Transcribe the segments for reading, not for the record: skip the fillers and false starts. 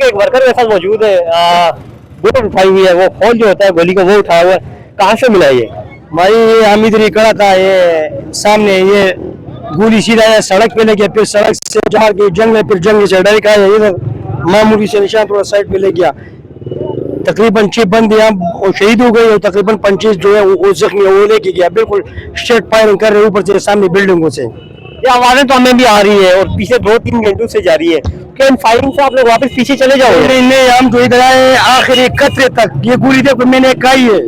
एक वर्कर के साथ मौजूद है, बुलेट उठाई हुई है, वो फोन जो होता है गोली का वो उठाया हुआ है, कहाँ से मिला ये? भाई ये हम इधर ही खड़ा था, ये सामने ये गोली सीधा सड़क पे लेके, फिर सड़क से जा के जंग में, फिर जंग से डायरेक्ट आया इधर मामूली से निशान थोड़ा साइड पे ले गया। तकरीबन 6 बंदे यहाँ शहीद हो गए और तकरीबन 25 जो है वो जख्मी है, वो लेके गया। बिल्कुल स्ट्रेट फायरिंग कर रहे ऊपर से सामने बिल्डिंगों से। ये आवाजें तो हमें भी आ रही है और पीछे 2-3 घंटों से जा रही है, क्या इन फायरिंग से आप लोग वापस पीछे चले जाओगे? नहीं नहीं, हम तो इधर आए आखिरी कतरे तक। ये गोली देखो मैंने खाई है,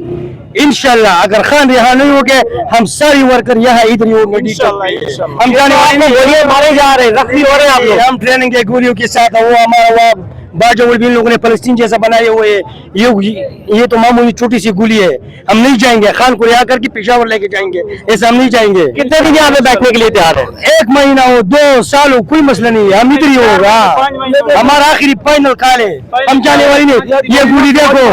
इंशाल्लाह अगर खान यहाँ नहीं हो गए हम सारी वर्कर यहाँ इधर ही होंगे। हम जाने वाले नहीं, गोलियां मारे जा रहे हैं, जख्मी हो रहे हैं आप लोग। हम ट्रेनिंग के गोलियों के साथ, वो हमारा वो बाजू भी लोगों ने फलस्तीन जैसा बनाए हुए ये तो मामूली छोटी सी गोली है। हम नहीं जाएंगे, खान को यहाँ करके पेशावर लेके जाएंगे, ऐसा हम नहीं जाएंगे। कितने दिन यहाँ पे बैठने के लिए तैयार है? 1 महीना हो, 2 साल हो, कोई मसला नहीं है, हम इधर ही होगा। हमारा आखिरी फाइनल काल है, हम जाने वाली नहीं। ये गोली देखो,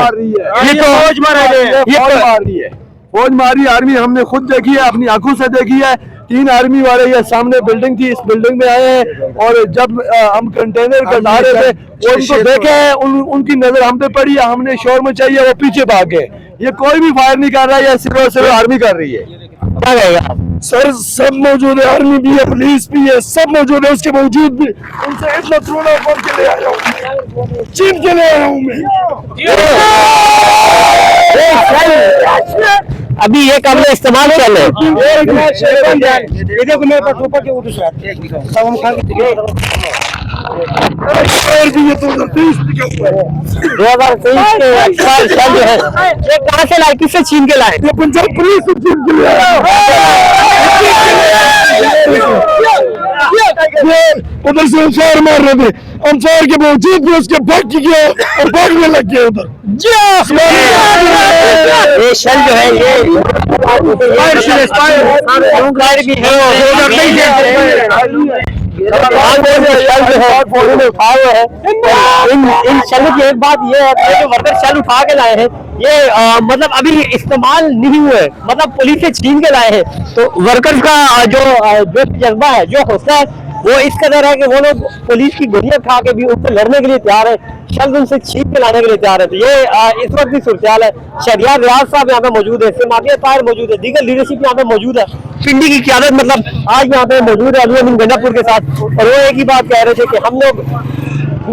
ये तो फौज मारा गया, ये मार रही है, फौज मारी आर्मी हमने खुद देखी है, अपनी आंखों से देखी है। 3 आर्मी वाले ये सामने बिल्डिंग थी, इस बिल्डिंग में आए हैं और जब हम कंटेनर का ला रहे थे वो उनको देखे है, उनकी नजर हम पे पड़ी, हमने शोर मचाई है, वो पीछे भाग गए। ये कोई भी फायर नहीं कर रहा है, ये सिर्फ आर्मी कर रही है। क्या कहेगा आप? सर सब मौजूद है, आर्मी भी है, पुलिस भी है, सब मौजूद है। उसके बावजूद भी उनसे इतना त्रोना बोल के ले आया हूँ, चीन के ले आया हूँ मैं। अभी ये काम में इस्तेमाल चल है। 2023 के साल जो है, ये कहाँ से लाए, किससे छीन के लाए? ये पंजाब पुलिस से छीन के लाया। उधर से अंसार मार रहे थे, अंसार के बावजूद भी उसके भाग गया और भागने लग गया उधर। ये शल जो है ये इन शल की एक बात ये है कि जो वर्कर शल उठा के लाए हैं ये मतलब अभी इस्तेमाल नहीं हुए, मतलब पुलिस से छीन के लाए हैं। तो वर्कर्स का जो जज्बा है, जो हौसला है, वो इस कदर है कि वो लोग पुलिस की गोलियां खा के भी उनसे लड़ने के लिए तैयार है, शल उनसे छीन के लाने के लिए तैयार है। तो ये इस वक्त की सूरत है। शहरियार रियाज साहब यहाँ पे मौजूद है, सिमादिया ताहिर मौजूद है, दीगर लीडरशिप यहाँ पे मौजूद है, पिंडी की क़यादत मतलब आज यहाँ पे मौजूद है अली अमीन गंडापुर के साथ। और वो एक ही बात कह रहे थे कि हम लोग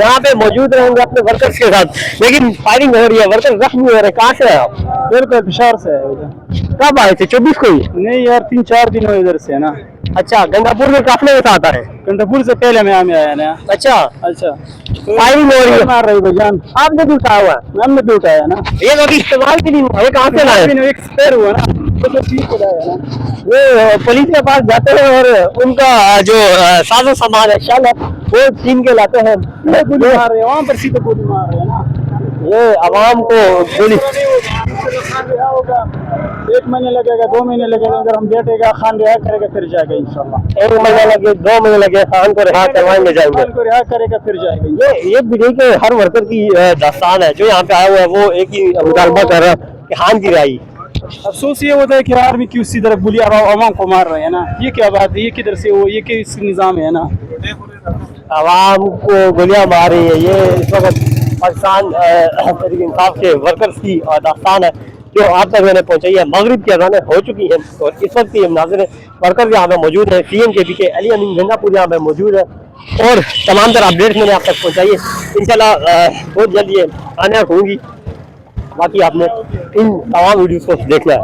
यहाँ पे मौजूद रहेंगे अपने वर्कर्स के साथ, लेकिन फायरिंग हो रही है, वर्कर जख्मी हो रहे हैं। कहाँ से है आप? बिल्कुल पिशावर से है। कब आए थे? 24 को ही? नहीं यार, 3-4 दिन हुए इधर से ना। अच्छा, गंगापुर में काफिले के साथ आए? गंडापुर से पहले मैं आया ना। अच्छा अच्छा, फायरिंग हो रही है, मार रही भाईजान। आपने भी उठाया हुआ है? हमने भी उठाया ना। ये लोग इस्तेमाल भी नहीं हुआ, ये कहाँ से लाए? एक स्पेयर हुआ ना, तो ठीक हो जाएगा ना। वो पुलिस के पास जाते हैं और उनका जो साजो सामान है, शल है, वो छीन के लाते हैं। गोली मार रहे हैं वहाँ पर, सीधे गोली मार रहे हैं ना। ये आवाम को गोली होगा, 1 महीने लगेगा, 2 महीने लगेगा, अगर हम बैठेगा खान रिहा करेगा फिर जाएगा इंशाल्लाह। 1 महीना लगे, 2 महीने लगे, खान को रिहा करवाएंगे जाएंगे। खान को रिहा करेगा फिर जाएगा। ये बिजली के हर वर्कर की दास्तान है जो यहाँ पे आया हुआ है, वो एक ही मुतालबा कर रहा है कि खान की रिहाई। अफसोस ये होता है कि आर्मी की उसी तरफ गोली आवाम को मार रहे हैं ना। ये क्या बात है, ये किधर से हो, ये किस निज़ाम है ना। आवाम को गोलियां मार रही है, ये इस वक्त पाकिस्तान तहरीक इंसाफ के वर्कर्स की दास्तान है जो आप तक मैंने पहुंचाई है। मगरिब की अज़ानें हो चुकी हैं और इस वक्त ये नाज़िर वर्कर यहाँ पे मौजूद है। CMKP के अली अमीन गंगापुर यहाँ पे मौजूद है और तमाम तरह अपडेट्स मैंने आप तक पहुँचाई है। इंशाल्लाह बहुत जल्द ये आने होंगी, बाकी आपने इन तमाम वीडियोज़ को देखना है।